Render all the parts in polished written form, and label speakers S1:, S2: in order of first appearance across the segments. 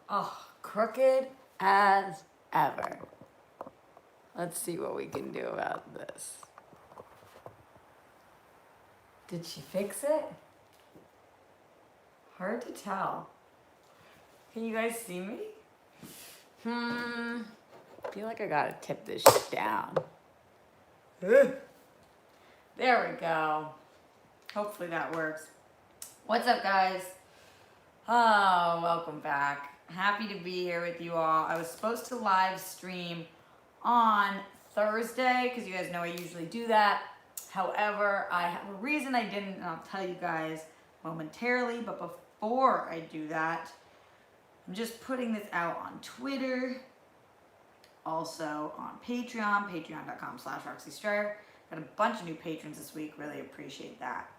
S1: Oh, crooked as ever. Let's see what we can do about this. Did she fix it? Hard to tell. Can you guys see me? I feel like I gotta tip this shit down. There we go. Hopefully that works. What's up, guys? Oh, welcome back. Happy to be here with you all. I was supposed to live stream on Thursday because you guys know I usually do that. However, I have a reason I didn't, and I'll tell you guys momentarily. But before I do that, I'm just putting this out on Twitter, also on Patreon, patreon.com/RoxyStryer. Got a bunch of new patrons this week. Really appreciate that.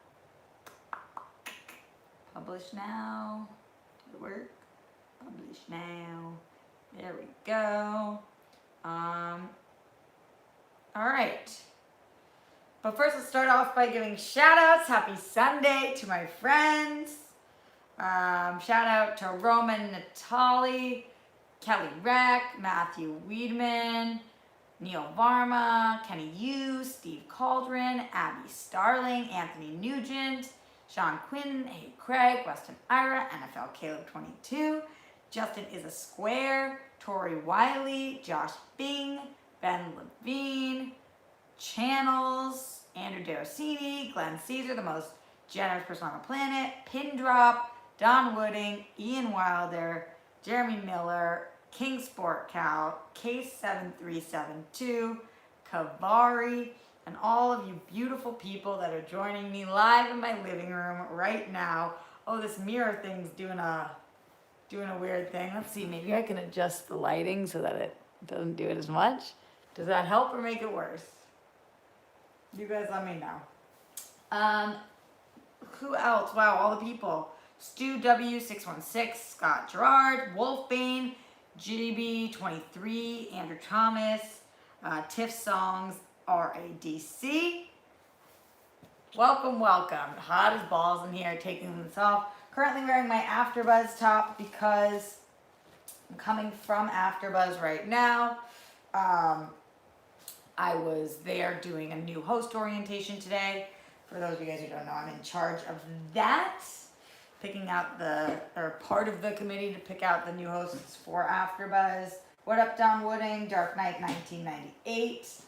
S1: Publish now. Did it work? Publish now. There we go. All right. But first, let's start off by giving shout outs. Happy Sunday to my friends. Shout out to Roman Natali, Kelly Reck, Matthew Weedman, Neil Varma, Kenny Yu, Steve Cauldron, Abby Starling, Anthony Nugent, Sean Quinn, Hey Craig, Weston Ira, NFL Caleb 22, Justin is a Square, Tori Wiley, Josh Bing, Ben Levine, Channels, Andrew Darosini, Glenn Caesar, the most generous person on the planet, Pin Drop, Don Wooding, Ian Wilder, Jeremy Miller, King Sport Cow, Case 7372, Kavari, and all of you beautiful people that are joining me live in my living room right now. Oh, this mirror thing's doing a weird thing. Let's see, maybe I can adjust the lighting so that it doesn't do it as much. Does that help or make it worse? You guys let me know. Who else? Wow, all the people. Stu W616, Scott Gerard, Wolfbane, GB23, Andrew Thomas, Tiff Songs, RADC. Welcome, welcome. Hot as balls in here, taking this off. Currently wearing my AfterBuzz top because I'm coming from AfterBuzz right now. I was there doing a new host orientation today. For those of you guys who don't know, I'm in charge of that. Picking out part of the committee to pick out the new hosts for AfterBuzz. What up, Don Wooding, Dark Knight 1998,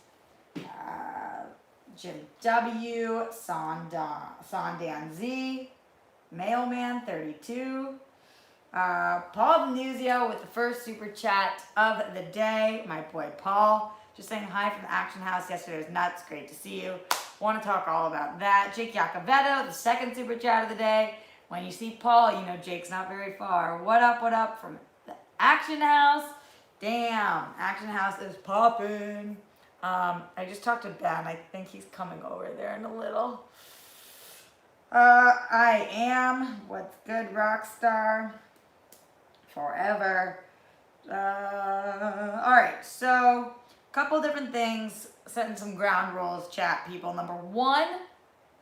S1: Jim W, Sandan Z, Mailman 32, Paul Venuzio with the first super chat of the day. My boy Paul, just saying hi from the Action House. Yesterday was nuts. Great to see you. Want to talk all about that. Jake Iacovetto, the second super chat of the day. When you see Paul, you know Jake's not very far. What up from the Action House? Damn, Action House is popping. I just talked to Ben. I think he's coming over there in a little. I am. What's good, Rockstar? Forever. Alright, so a couple different things. Setting some ground rules, chat people. Number one,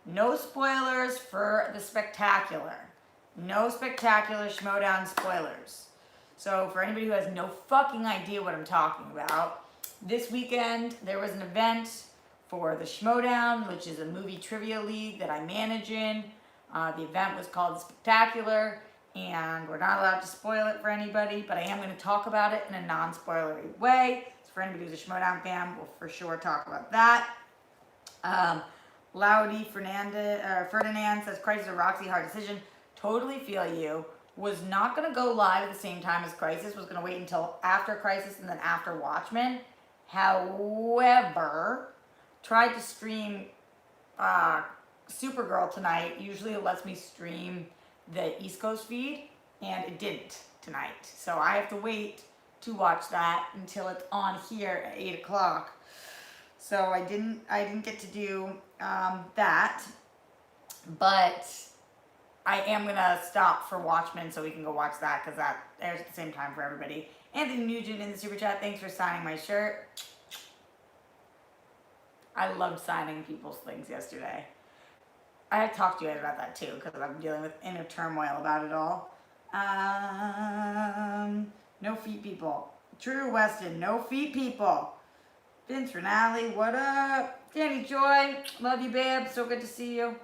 S1: no spoilers for the Spectacular. No Spectacular Schmoedown spoilers. So for anybody who has no fucking idea what I'm talking about, this weekend there was an event for the Schmoedown, which is a movie trivia league that I manage in. The event was called the Spectacular, and we're not allowed to spoil it for anybody, but I am going to talk about it in a non-spoilery way. So for anybody who's a Schmoedown fan, we'll for sure talk about that. Laudy Ferdinand says, Crisis or Roxy, hard decision. Totally feel you. Was not going to go live at the same time as Crisis. Was going to wait until after Crisis and then after Watchmen. However, tried to stream Supergirl tonight. Usually it lets me stream the East Coast feed, and it didn't tonight. So I have to wait to watch that until it's on here at 8 o'clock. So I didn't get to do that, but I am gonna stop for Watchmen so we can go watch that because that airs at the same time for everybody. Anthony Nugent in the super chat, thanks for signing my shirt. I loved signing people's things yesterday. I had talked to you guys about that too because I'm dealing with inner turmoil about it all. No feet people. True Weston, no feet people. Vince Rinaldi, what up? Danny Joy, love you, babe. So good to see you.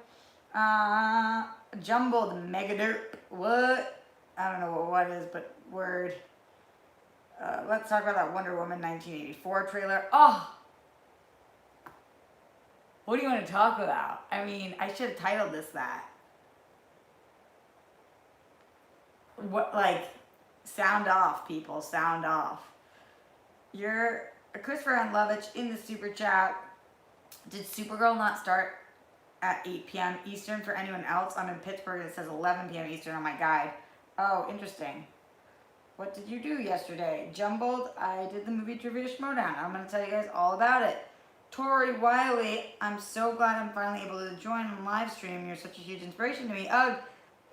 S1: Jumbled Mega Derp, what? I don't know what is, but word. Let's talk about that Wonder Woman 1984 trailer. Oh! What do you want to talk about? I mean, I should have titled this that. What, like, sound off, people, sound off. You're Christopher Unlovich in the super chat. Did Supergirl not start at 8 p.m. Eastern for anyone else? I'm in Pittsburgh. It says 11 p.m. Eastern on my guide. Oh, interesting. What did you do yesterday? Jumbled. I did the movie trivia Schmoedown. I'm going to tell you guys all about it. Tori Wiley, I'm so glad I'm finally able to join on live stream. You're such a huge inspiration to me. Ugh,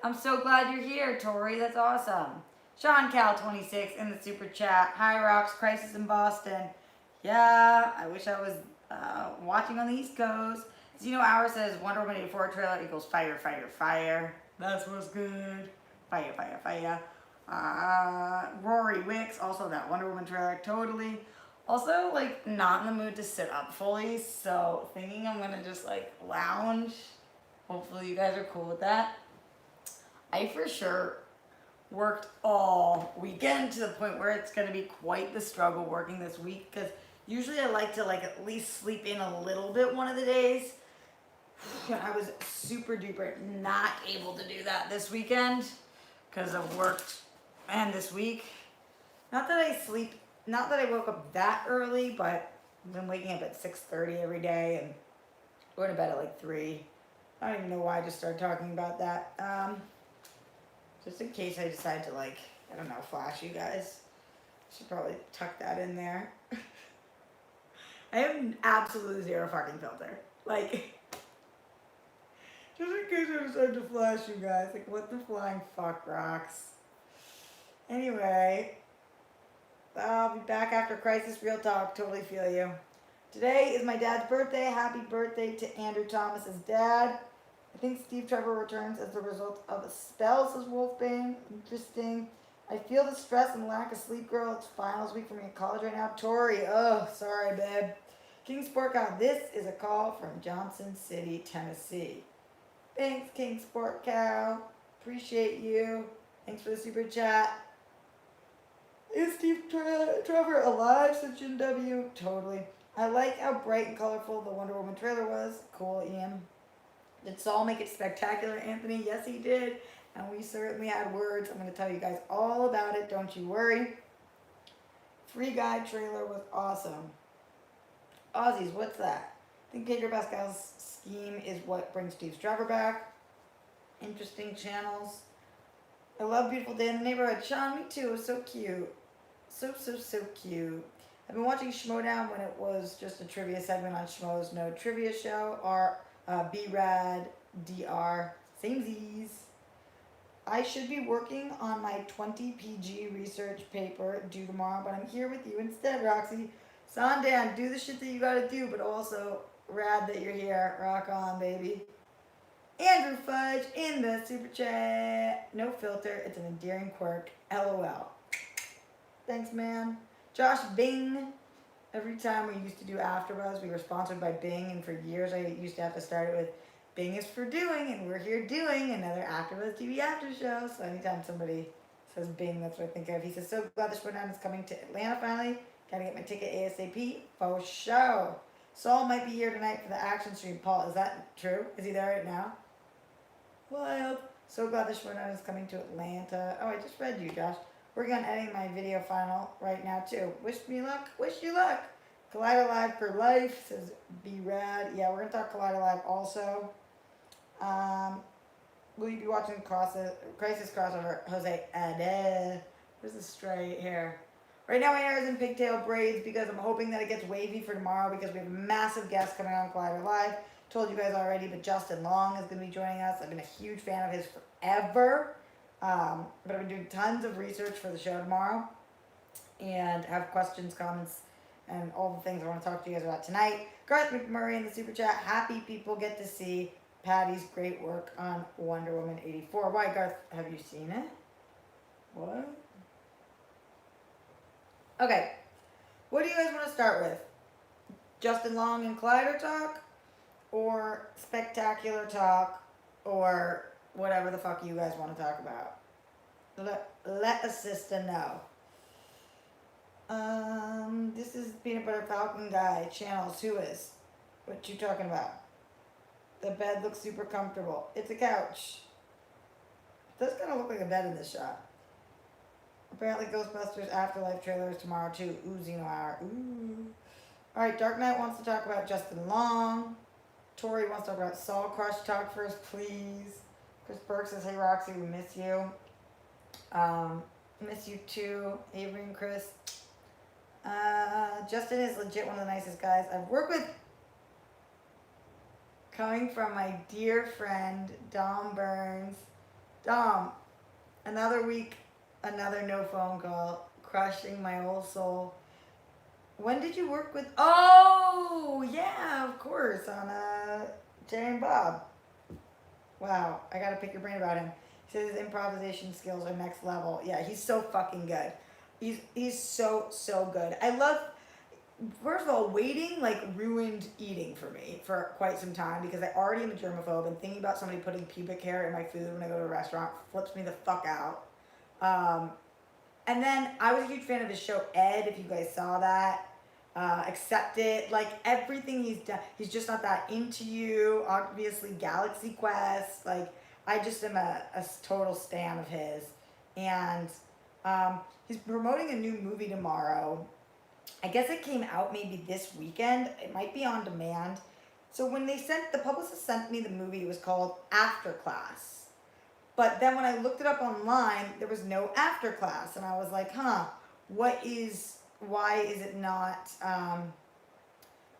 S1: I'm so glad you're here, Tori. That's awesome. Sean Cal 26 in the super chat. Hi Rocks, Crisis in Boston. Yeah, I wish I was watching on the East Coast. Zeno Hour says Wonder Woman 84 trailer equals fire, fire, fire. That's what's good. Fire, fire, fire. Rory Wicks, also that Wonder Woman trailer, totally. Also, like, not in the mood to sit up fully, so thinking I'm gonna just, like, lounge. Hopefully you guys are cool with that. I for sure worked all weekend to the point where it's gonna be quite the struggle working this week, because usually I like to, like, at least sleep in a little bit one of the days. I was super duper not able to do that this weekend because I've worked and this week. Not that I woke up that early, but I've been waking up at 6:30 every day and going to bed at like 3. I don't even know why I just started talking about that. Just in case I decide to, like, I don't know, flash you guys. Should probably tuck that in there. I have absolutely zero fucking filter. Like, just in case I decide to flash you guys. Like, what the flying fuck, Rocks? Anyway, I'll be back after Crisis Real Talk. Totally feel you. Today is my dad's birthday. Happy birthday to Andrew Thomas's dad. I think Steve Trevor returns as a result of a spell, says Wolfbane. Interesting. I feel the stress and lack of sleep, girl. It's finals week for me in college right now. Tori, oh, sorry, babe. King Sport Cow, this is a call from Johnson City, Tennessee. Thanks, King Sport Cow. Appreciate you. Thanks for the super chat. Is Steve Trevor alive? Said Jin W. Totally. I like how bright and colorful the Wonder Woman trailer was. Cool, Ian. Did Saul make it spectacular, Anthony? Yes, he did. And we certainly had words. I'm going to tell you guys all about it. Don't you worry. Free Guy trailer was awesome. Aussies, what's that? I think Pedro Pascal's scheme is what brings Steve Trevor back. Interesting channels. I love Beautiful Day in the Neighborhood. Sean, me too. It was so cute. So cute. I've been watching Schmoedown when it was just a trivia segment on Schmo's No Trivia Show. Or B-Rad, DR, samesies. I should be working on my 20 PG research paper due tomorrow, but I'm here with you instead, Roxy. Sandan, do the shit that you gotta do, but also rad that you're here. Rock on, baby. Andrew Fudge in the super chat. No filter, it's an endearing quirk. LOL. Thanks, man. Josh Bing. Every time we used to do AfterBuzz, we were sponsored by Bing, and for years I used to have to start it with Bing is for doing, and we're here doing another AfterBuzz TV after show. So anytime somebody says Bing, that's what I think of. He says, so glad the Schmoedown is coming to Atlanta finally. Gotta get my ticket ASAP. For show. Saul might be here tonight for the action stream. Paul, is that true? Is he there right now? Wild. So glad the Schmoedown is coming to Atlanta. Oh, I just read you, Josh. Working on editing my video final right now, too. Wish me luck. Wish you luck. Collider Live for life, says B-Rad. Yeah, we're going to talk Collider Live also. Will you be watching Crisis crossover? Jose Ade. Where's the straight hair? Right now my hair is in pigtail braids because I'm hoping that it gets wavy for tomorrow because we have a massive guest coming on Collider Live. Told you guys already, but Justin Long is going to be joining us. I've been a huge fan of his forever. But I've been doing tons of research for the show tomorrow and have questions, comments, and all the things I want to talk to you guys about tonight. Garth McMurray in the super chat. Happy people get to see Patty's great work on Wonder Woman 84. Why, Garth, have you seen it? What? Okay. What do you guys want to start with? Justin Long and Collider talk? Or spectacular talk? Or whatever the fuck you guys want to talk about? Let a sister know. This is Peanut Butter Falcon Guy, Channels. Who is? What you talking about? The bed looks super comfortable. It's a couch. It does kind of look like a bed in this shot. Apparently Ghostbusters Afterlife trailer is tomorrow too. Ooh, Xeno Hour. Ooh. Alright, Dark Knight wants to talk about Justin Long. Tori wants to talk about Saul. Crush talk first, please. Chris Burke says, hey Roxy, we miss you. Miss you too, Avery and Chris. Justin is legit one of the nicest guys I've worked with. Coming from my dear friend, Dom Burns. Dom, another week, another no phone call, crushing my old soul. When did you work with, oh, yeah, of course, on Jay and Bob. Wow, I gotta pick your brain about him. He says his improvisation skills are next level. Yeah, he's so fucking good. He's so good. I love, first of all, waiting like ruined eating for me for quite some time because I already am a germaphobe, and thinking about somebody putting pubic hair in my food when I go to a restaurant flips me the fuck out. And then I was a huge fan of his show Ed, if you guys saw that. Accept It, like everything he's done. He's just not that into you. Obviously, Galaxy Quest. Like, I just am a total stan of his. And he's promoting a new movie tomorrow. I guess it came out maybe this weekend. It might be on demand. So when the publicist sent me the movie, it was called After Class. But then when I looked it up online, there was no After Class. And I was like, why is it not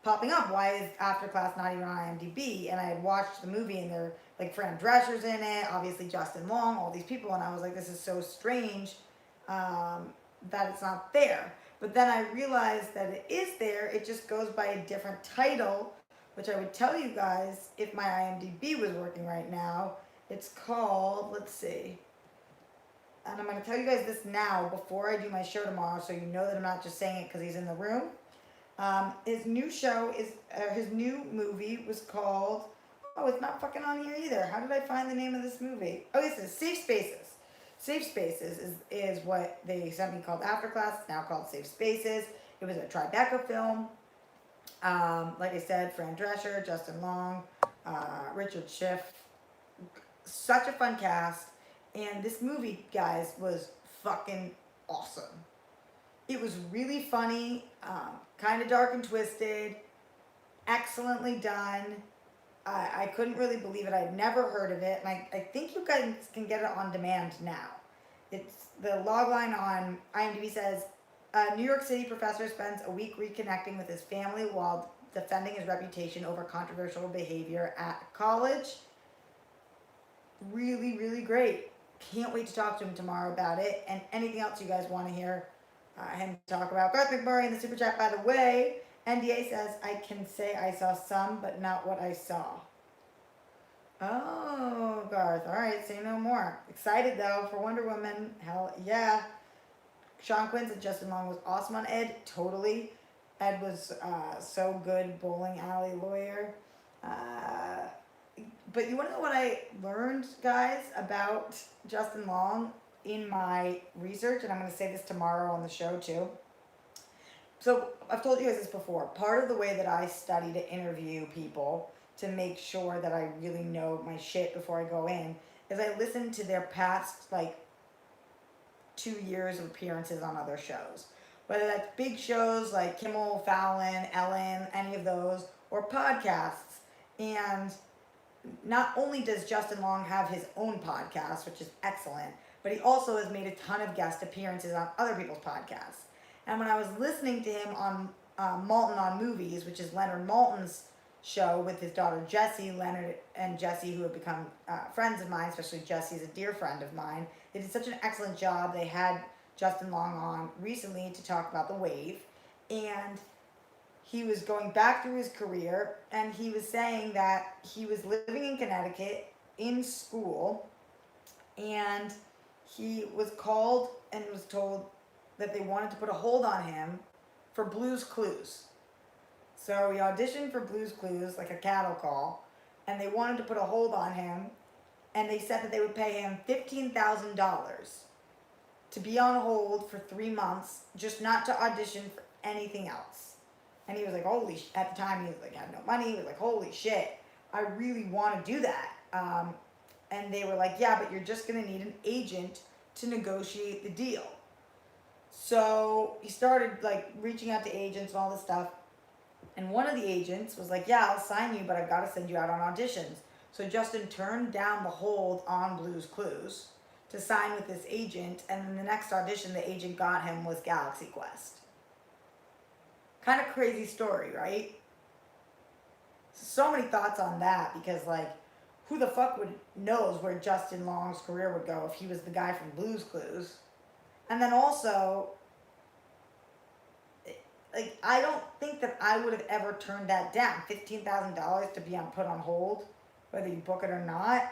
S1: popping up? Why is After Class not even on IMDb? And I had watched the movie, and they're like, Fran Drescher's in it, obviously Justin Long, all these people, and I was like, this is so strange that it's not there. But then I realized that it is there. It just goes by a different title, which I would tell you guys if my IMDb was working right now. It's called, let's see. And I'm going to tell you guys this now before I do my show tomorrow, so you know that I'm not just saying it because he's in the room. His new movie was called, oh, it's not fucking on here either. How did I find the name of this movie? Oh, this is Safe Spaces. Safe Spaces is what they sent me called After Class. It's now called Safe Spaces. It was a Tribeca film. Like I said, Fran Drescher, Justin Long, Richard Schiff. Such a fun cast. And this movie, guys, was fucking awesome. It was really funny, kind of dark and twisted, excellently done. I couldn't really believe it. I'd never heard of it. And I think you guys can get it on demand now. It's the logline on IMDb says, a New York City professor spends a week reconnecting with his family while defending his reputation over controversial behavior at college. Really, really great. Can't wait to talk to him tomorrow about it. And anything else you guys want to hear him talk about. Garth McMurray in the super chat, by the way. NDA says, I can say I saw some, but not what I saw. Oh, Garth. All right, say no more. Excited, though, for Wonder Woman. Hell yeah. Sean Quinn said Justin Long was awesome on Ed. Totally. Ed was so good. Bowling alley lawyer. But you want to know what I learned, guys, about Justin Long in my research? And I'm going to say this tomorrow on the show, too. So I've told you guys this before. Part of the way that I study to interview people to make sure that I really know my shit before I go in is I listen to their past, 2 years of appearances on other shows. Whether that's big shows like Kimmel, Fallon, Ellen, any of those, or podcasts. And not only does Justin Long have his own podcast, which is excellent, but he also has made a ton of guest appearances on other people's podcasts. And when I was listening to him on Malton on Movies, which is Leonard Malton's show with his daughter Jessie, Leonard and Jessie, who have become friends of mine, especially Jessie's a dear friend of mine. They did such an excellent job. They had Justin Long on recently to talk about The Wave. And he was going back through his career, and he was saying that he was living in Connecticut in school, and he was called and was told that they wanted to put a hold on him for Blue's Clues. So he auditioned for Blue's Clues, like a cattle call, and they wanted to put a hold on him, and they said that they would pay him $15,000 to be on hold for 3 months, just not to audition for anything else. And he was like, at the time he was like, had no money. He was like, holy shit, I really want to do that. And they were like, yeah, but you're just going to need an agent to negotiate the deal. So he started like reaching out to agents and all this stuff. And one of the agents was like, yeah, I'll sign you, but I've got to send you out on auditions. So Justin turned down the hold on Blue's Clues to sign with this agent. And then the next audition the agent got him was Galaxy Quest. Kind of crazy story, right? So many thoughts on that, because like, who the fuck knows where Justin Long's career would go if he was the guy from Blue's Clues. And then also, like, I don't think that I would have ever turned that down. $15,000 to be put on hold, whether you book it or not,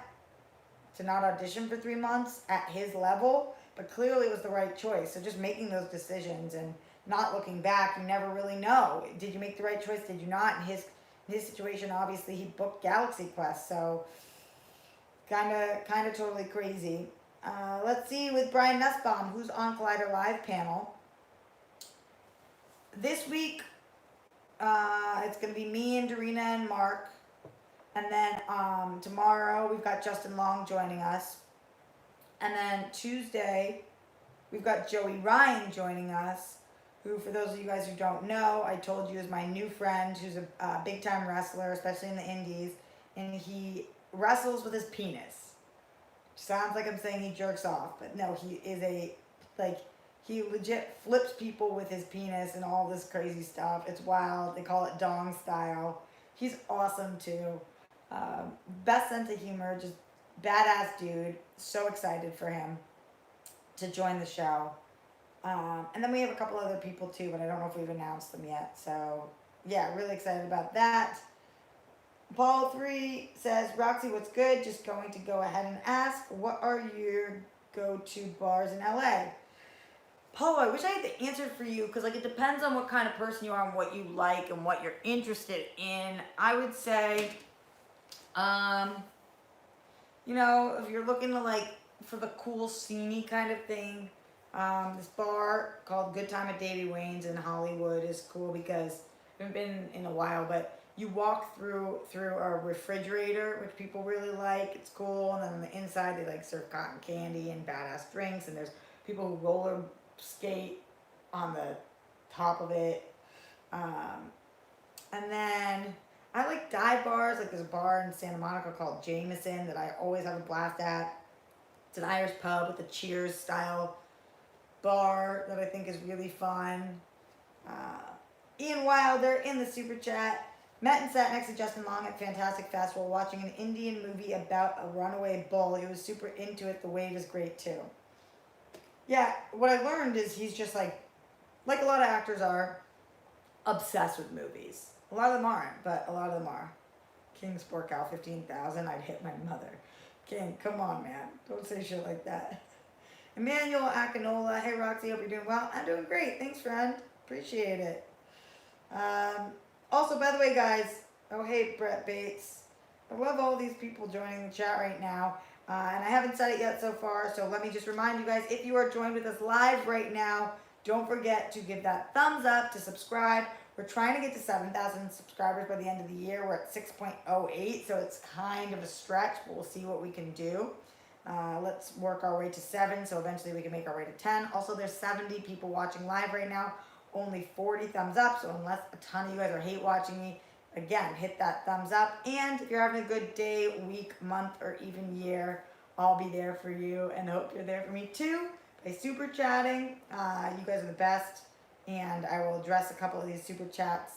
S1: to not audition for 3 months at his level. But clearly it was the right choice. So just making those decisions and not looking back, you never really know. Did you make the right choice? Did you not? In his situation, obviously, he booked Galaxy Quest. So kind of totally crazy. Let's see with Brian Nussbaum, who's on Collider Live panel. This week, it's going to be me and Darina and Mark. And then tomorrow, we've got Justin Long joining us. And then Tuesday, we've got Joey Ryan joining us, who, for those of you guys who don't know, I told you is my new friend, who's a big-time wrestler, especially in the indies. And he wrestles with his penis. Sounds like I'm saying he jerks off, but no, he is he legit flips people with his penis and all this crazy stuff. It's wild. They call it dong style. He's awesome too. Best sense of humor, just badass dude. So excited for him to join the show. And then we have a couple other people too, but I don't know if we've announced them yet. So yeah, really excited about that. Paul 3 says, Roxy, what's good? Just going to go ahead and ask, what are your go-to bars in LA? Paul, I wish I had the answer for you, because like it depends on what kind of person you are and what you like and what you're interested in. I would say, you know, if you're looking to like for the cool sceney kind of thing, this bar called Good Time at Davy Wayne's in Hollywood is cool because I haven't been in a while, but you walk through a refrigerator, which people really like. It's cool. And then on the inside, they like serve cotton candy and badass drinks. And there's people who roller skate on the top of it. And then I like dive bars. Like there's a bar in Santa Monica called Jameson that I always have a blast at. It's an Irish pub with a Cheers style bar that I think is really fun. Ian Wilder in the super chat. Met and sat next to Justin Long at Fantastic Festival watching an Indian movie about a runaway bull. He was super into it. The wave is great too. Yeah, what I learned is he's just like a lot of actors are, obsessed with movies. A lot of them aren't, but a lot of them are. King Sport Cow 15,000, I'd hit my mother. King, come on, man. Don't say shit like that. Emmanuel Akinola, hey Roxy, hope you're doing well. I'm doing great. Thanks, friend. Appreciate it. Also, by the way, guys, oh, hey, Brett Bates. I love all these people joining the chat right now. And I haven't said it yet so far, so let me just remind you guys, if you are joined with us live right now, don't forget to give that thumbs up, to subscribe. We're trying to get to 7,000 subscribers by the end of the year. We're at 6.08, so it's kind of a stretch, but we'll see what we can do. Let's work our way to 7, so eventually we can make our way to 10. Also, there's 70 people watching live right now. Only 40 thumbs up, so unless a ton of you guys are hate watching me, again, hit that thumbs up. And if you're having a good day, week, month, or even year, I'll be there for you, and I hope you're there for me too by super chatting. You guys are the best, and I will address a couple of these super chats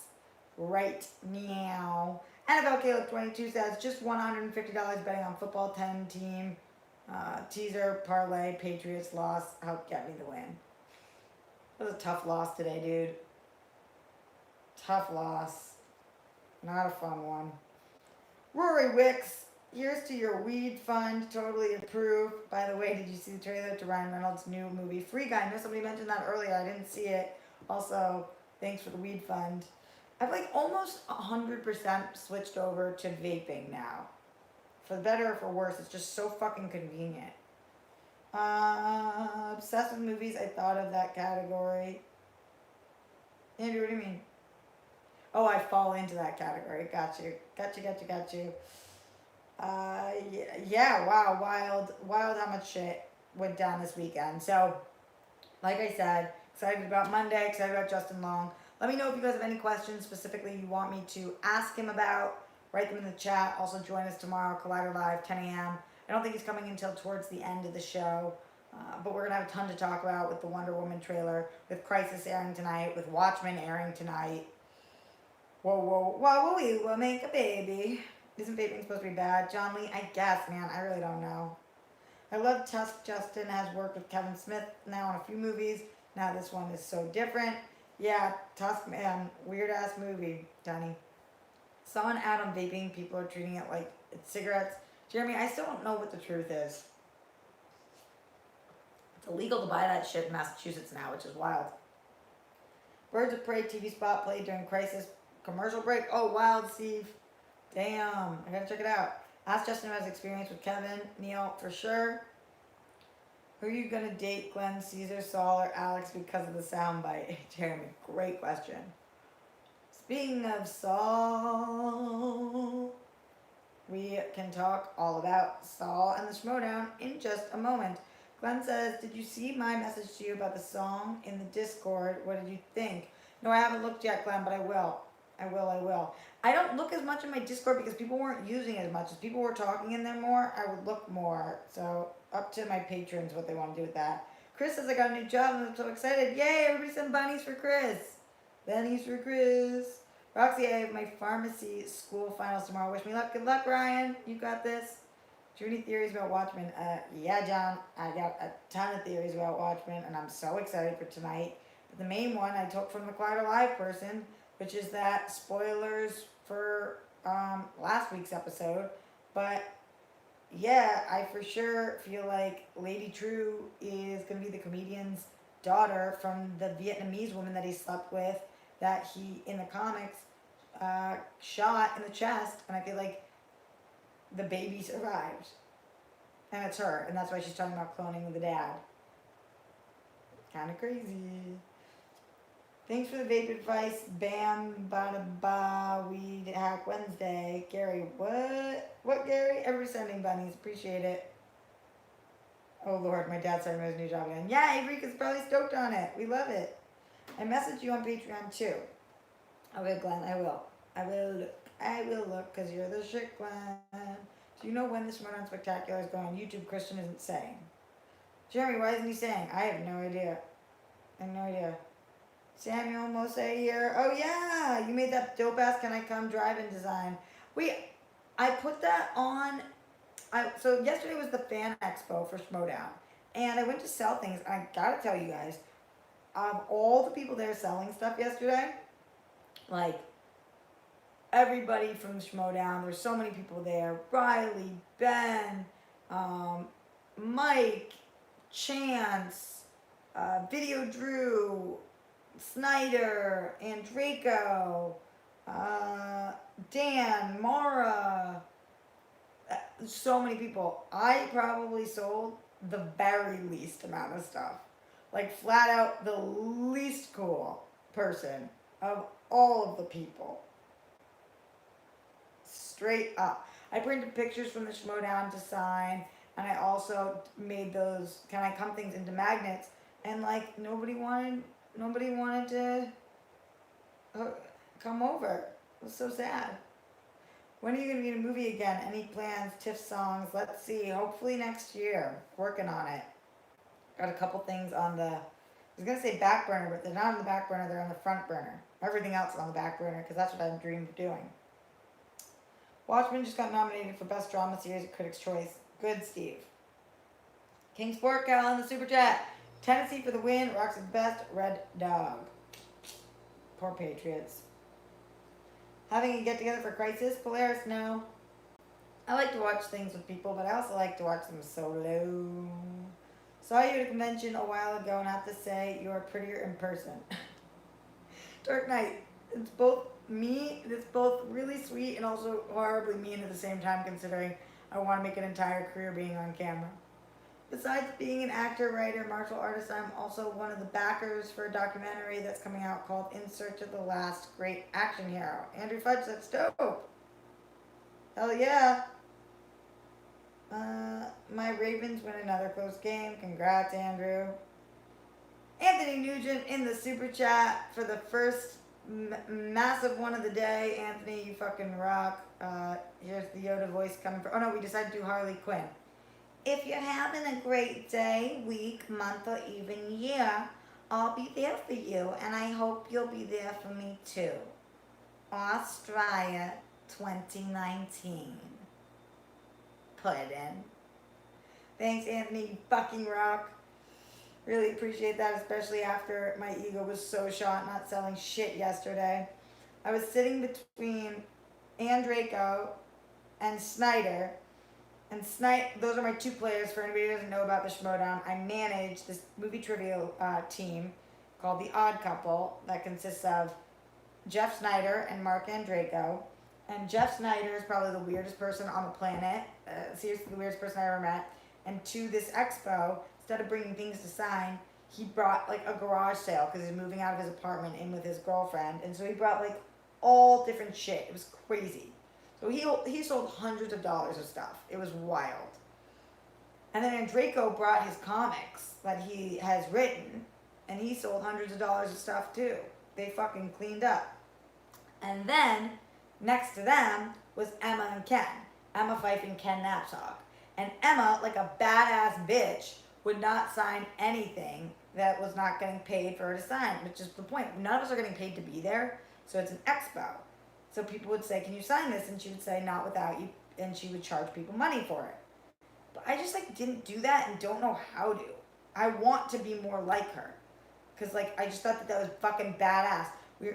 S1: right now. NFL Caleb 22 says, just $150 betting on football 10 team. Teaser, parlay, Patriots loss, help get me the win. That was a tough loss today, dude. Tough loss. Not a fun one. Rory Wicks Here's to your weed fund. Totally approved. By the way, did you see the trailer to Ryan Reynolds' new movie, Free Guy? I know somebody mentioned that earlier. I didn't see it. Also, thanks for the weed fund. I've like almost 100% switched over to vaping now. For better or for worse, it's just so fucking convenient. Obsessed with movies. I thought of that category. Andrew, what do you mean? Oh, I fall into that category. Got you. Yeah, wow, wild how much shit went down this weekend. So, like I said, excited about Monday, excited about Justin Long. Let me know if you guys have any questions specifically you want me to ask him about. Write them in the chat. Also join us tomorrow, Collider Live, 10 a.m. I don't think he's coming until towards the end of the show. But we're going to have a ton to talk about with the Wonder Woman trailer, with Crisis airing tonight, with Watchmen airing tonight. Whoa, we will make a baby. Isn't vaping supposed to be bad? John Lee, I guess, man. I really don't know. I love Tusk. Justin has worked with Kevin Smith now on a few movies. Now this one is so different. Yeah, Tusk, man. Weird-ass movie, Danny. Saw an ad on vaping. People are treating it like it's cigarettes. Jeremy, I still don't know what the truth is. It's illegal to buy that shit in Massachusetts now, which is wild. Birds of Prey TV spot played during Crisis commercial break. Oh, wild, Steve. Damn, I gotta check it out. Ask Justin who has experience with Kevin. Neil, for sure. Who are you gonna date, Glenn, Caesar, Saul, or Alex because of the soundbite? Jeremy, great question. Speaking of Saul, we can talk all about Saul and the Schmoedown in just a moment. Glenn says, did you see my message to you about the song in the Discord? What did you think? No, I haven't looked yet, Glenn, but I will. I will. I don't look as much in my Discord because people weren't using it as much. As people were talking in there more, I would look more. So up to my patrons what they want to do with that. Chris says I got a new job and I'm so excited. Yay, everybody send bunnies for Chris. Bunnies for Chris. Roxy, I have my pharmacy school finals tomorrow. Wish me luck. Good luck, Ryan. You got this. Do you have any theories about Watchmen? Yeah, John. I got a ton of theories about Watchmen, and I'm so excited for tonight. But the main one I took from the Collider Live person, which is that spoilers for last week's episode. But yeah, I for sure feel like Lady True is going to be the comedian's daughter from the Vietnamese woman that he slept with, that he, in the comics, shot in the chest. And I feel like the baby survived. And it's her. And that's why she's talking about cloning with the dad. Kind of crazy. Thanks for the vape advice. Bam, bada ba, weed hack Wednesday. Gary, what? What, Gary? Everybody sending bunnies. Appreciate it. Oh, Lord, my dad's starting his new job again. Yeah, Avery is probably stoked on it. We love it. I messaged you on Patreon, too. Okay, Glenn, I will. I will look, because you're the shit, Glenn. Do you know when the Schmoedown Spectacular is going on YouTube? Christian isn't saying. Jeremy, why isn't he saying? I have no idea. Samuel Mose here. Oh, yeah. You made that dope-ass Can I Come Drive-In design. I put that on. So yesterday was the Fan Expo for Schmoedown. And I went to sell things. I got to tell you guys, of all the people there selling stuff yesterday, like, everybody from Schmoedown, there's so many people there. Riley, Ben, Mike, Chance, Video Drew, Snyder, Andreko, Dan, Mara, so many people. I probably sold the very least amount of stuff. Like flat out the least cool person of all of the people. Straight up. I printed pictures from the Schmoedown to sign, and I also made those Can I Come things into magnets, and like nobody wanted to come over. It was so sad. When are you going to be in a movie again? Any plans? TIFF songs? Let's see. Hopefully next year. Working on it. Got a couple things on the, I was going to say back burner, but they're not on the back burner. They're on the front burner. Everything else is on the back burner because that's what I've dreamed of doing. Watchmen just got nominated for Best Drama Series at Critics' Choice. Good, Steve. King Sport Gal on the Super Chat. Tennessee for the win. Rocks the best. Red Dog. Poor Patriots. Having a get-together for Crisis? Polaris, no. I like to watch things with people, but I also like to watch them solo. Saw you at a convention a while ago and I have to say you're prettier in person. Dark Knight. It's both it's both really sweet and also horribly mean at the same time, considering I want to make an entire career being on camera. Besides being an actor, writer, martial artist, I'm also one of the backers for a documentary that's coming out called In Search of the Last Great Action Hero. Andrew Fudge, that's dope. Hell yeah. My Ravens win another close game. Congrats, Andrew. Anthony Nugent in the super chat for the first massive one of the day. Anthony, you fucking rock. Here's the Yoda voice coming from. Oh no, we decided to do Harley Quinn. If you're having a great day, week, month, or even year, I'll be there for you, and I hope you'll be there for me too. Australia 2019. Put it in. Thanks, Anthony. You fucking rock. Really appreciate that, especially after my ego was so shot not selling shit yesterday. I was sitting between Ann Draco and Snyder. And those are my two players. For anybody who doesn't know about the Schmoedown, I manage this movie trivia team called The Odd Couple that consists of Jeff Snyder and Mark Andraco. And Jeff Snyder is probably the weirdest person on the planet. Seriously, the weirdest person I ever met. And to this expo, instead of bringing things to sign, he brought like a garage sale because he's moving out of his apartment in with his girlfriend. And so he brought like all different shit. It was crazy. So he sold hundreds of dollars of stuff. It was wild. And then Andraco brought his comics that he has written, and he sold hundreds of dollars of stuff too. They fucking cleaned up. And then next to them was Emma and Ken. Emma Fife and Ken Knapsack. And Emma, like a badass bitch, would not sign anything that was not getting paid for her to sign, which is the point. None of us are getting paid to be there, so it's an expo. So people would say, can you sign this? And she would say, not without you. And she would charge people money for it. But I just like didn't do that and don't know how to. I want to be more like her. Because like I just thought that was fucking badass.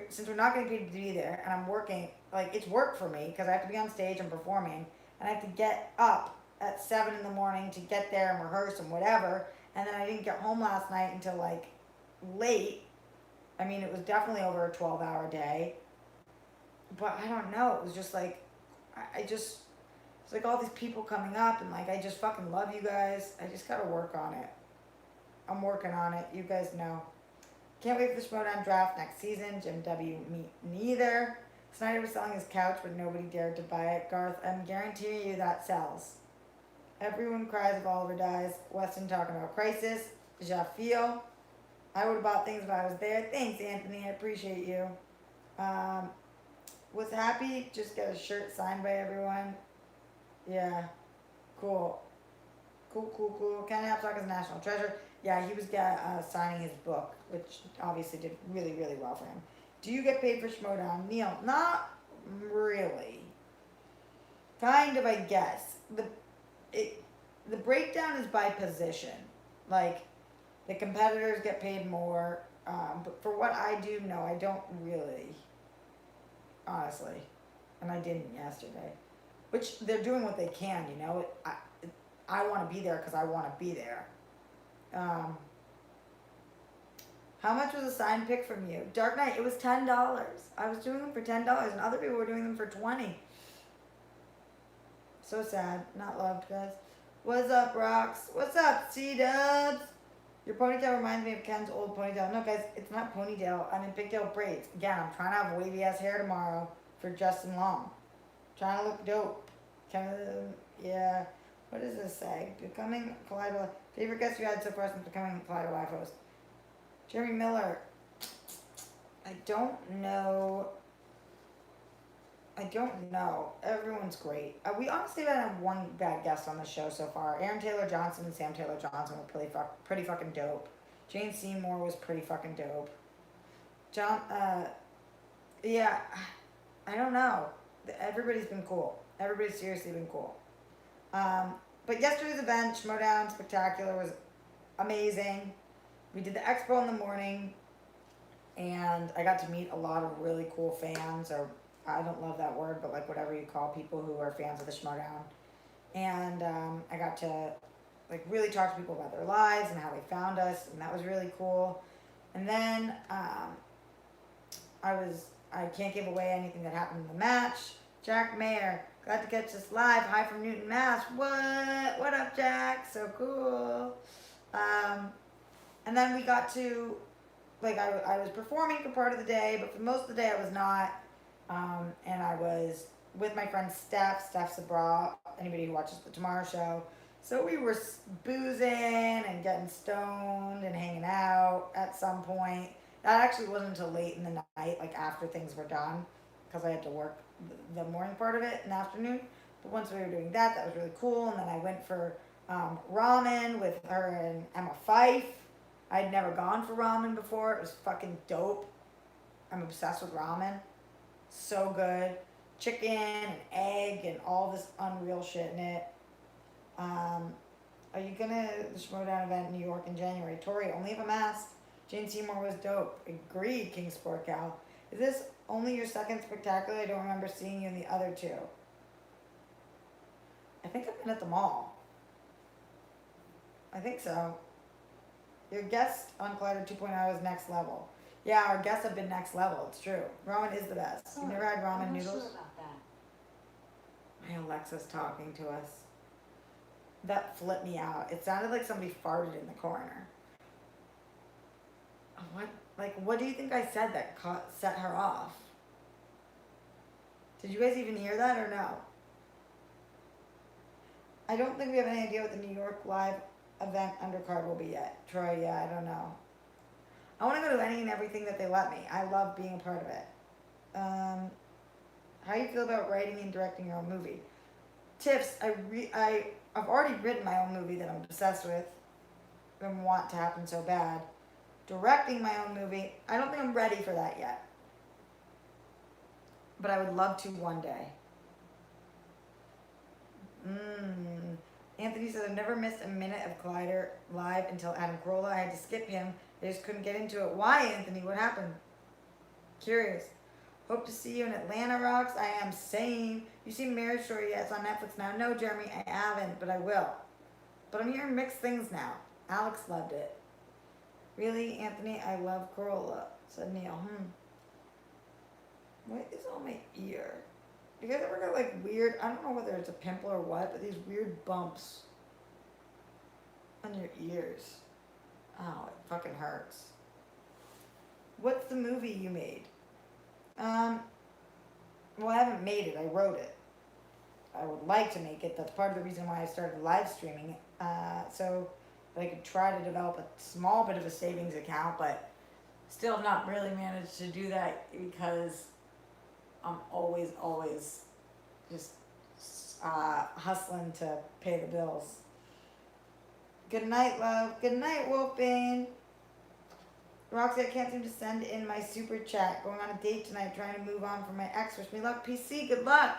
S1: Since we're not getting paid to be there and I'm working, like it's work for me because I have to be on stage and performing. And I have to get up at 7 in the morning to get there and rehearse and whatever. And then I didn't get home last night until like late. I mean, it was definitely over a 12-hour day. But I don't know. It was just like, it's like all these people coming up and like, I just fucking love you guys. I just gotta work on it. I'm working on it. You guys know. Can't wait for the Schmoedown draft next season. Jim W. Me neither. Snyder was selling his couch, but nobody dared to buy it. Garth, I'm guaranteeing you that sells. Everyone cries if Oliver dies. Weston talking about crisis. Jaffiel. I would have bought things if I was there. Thanks, Anthony. I appreciate you. Was happy. Just get a shirt signed by everyone. Yeah. Cool. Cool. Ken Knapsack is a national treasure. Yeah, he was signing his book, which obviously did really, really well for him. Do you get paid for Schmoedown? Neil, not really. Kind of, I guess. The breakdown is by position. Like, the competitors get paid more. But for what I do, no, I don't really. Honestly. And I didn't yesterday. Which, they're doing what they can, you know. I want to be there because I want to be there. How much was a signed pick from you? Dark Knight, it was $10. I was doing them for $10 and other people were doing them for $20. So sad. Not loved, guys. What's up, Rocks? What's up, C-Dubs? Your ponytail reminds me of Ken's old ponytail. No, guys, it's not ponytail. I'm in pigtail braids. Again, I'm trying to have wavy ass hair tomorrow for Justin Long. Trying to look dope. Yeah. What does this say? Becoming Kaleido. Favorite guest you had so far since becoming Kaleido Live host? Jeremy Miller. I don't know. Everyone's great. We honestly haven't had one bad guest on the show so far. Aaron Taylor Johnson and Sam Taylor Johnson were pretty fucking dope. Jane Seymour was pretty fucking dope. Yeah, I don't know. Everybody's been cool. Everybody's seriously been cool. But yesterday's event, Schmoedown Spectacular, was amazing. We did the expo in the morning, and I got to meet a lot of really cool fans, or I don't love that word, but like whatever you call people who are fans of the Schmoedown. And I got to like really talk to people about their lives and how they found us, and that was really cool. And then I can't give away anything that happened in the match. Jack Mayer, glad to catch this live. Hi from Newton, Mass. What? What up, Jack? So cool. And then we got to, like, I was performing for part of the day, but for most of the day I was not. And I was with my friend Steph Sabra, anybody who watches The Tomorrow Show. So we were boozing and getting stoned and hanging out at some point. That actually wasn't until late in the night, like after things were done, because I had to work the morning part of it in the afternoon. But once we were doing that, that was really cool. And then I went for ramen with her and Emma Fife. I'd never gone for ramen before. It was fucking dope. I'm obsessed with ramen. So good. Chicken and egg and all this unreal shit in it. Are you gonna the Schmoedown event in New York in January? Tori, only if I'm asked. Jane Seymour was dope. Agreed, King Sport Gal. Is this only your second spectacular? I don't remember seeing you in the other two. I think I've been at them all. I think so. Your guest on Collider 2.0 is next level. Yeah, our guests have been next level. It's true. Ramen is the best. You never had ramen noodles?
S2: I'm not sure about that.
S1: My Alexa's talking to us. That flipped me out. It sounded like somebody farted in the corner. What? Like, what do you think I said that set her off? Did you guys even hear that or no? I don't think we have any idea what the New York live event undercard will be yet. Troy, yeah, I don't know. I want to go to any and everything that they let me. I love being a part of it. How do you feel about writing and directing your own movie? Tips, I've already written my own movie that I'm obsessed with and want to happen so bad. Directing my own movie, I don't think I'm ready for that yet. But I would love to one day. Anthony says, I've never missed a minute of Collider live until Adam Carolla. I had to skip him. I just couldn't get into it. Why, Anthony? What happened? Curious. Hope to see you in Atlanta, Rocks. I am same. You seen Marriage Story yet? It's on Netflix now. No, Jeremy, I haven't, but I will. But I'm hearing mixed things now. Alex loved it. Really, Anthony? I love Carolla, said Neil. What is on my ear? You guys ever got like weird, I don't know whether it's a pimple or what, but these weird bumps on your ears. Oh, it fucking hurts. What's the movie you made? Well, I haven't made it. I wrote it. I would like to make it. That's part of the reason why I started live streaming. So that I could try to develop a small bit of a savings account, but still have not really managed to do that because I'm always just hustling to pay the bills. Good night, love. Good night, Wolfbane. Roxy, I can't seem to send in my super chat. Going on a date tonight, trying to move on from my ex. Wish me luck. PC, good luck.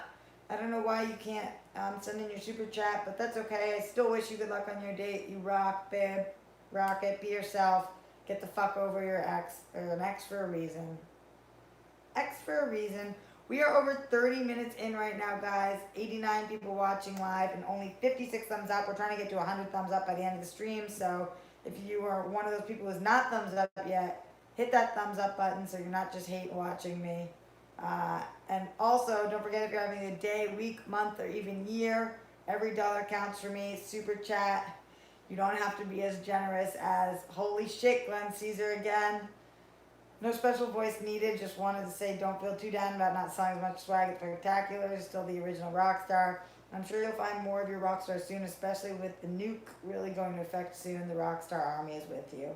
S1: I don't know why you can't send in your super chat, but that's okay. I still wish you good luck on your date. You rock, babe. Rock it. Be yourself. Get the fuck over your ex. Or an ex for a reason. Ex for a reason. We are over 30 minutes in right now, guys. 89 people watching live and only 56 thumbs up. We're trying to get to 100 thumbs up by the end of the stream, so if you are one of those people who has not thumbs up yet, hit that thumbs up button so you're not just hate watching me. And also, don't forget if you're having a day, week, month, or even year, every dollar counts for me. Super chat. You don't have to be as generous as, holy shit, Glenn Caesar again. No special voice needed. Just wanted to say don't feel too down about not selling as much swag at Spectacular. Still the original rock star. I'm sure you'll find more of your rock stars soon, especially with the nuke really going to effect soon. The Rockstar Army is with you.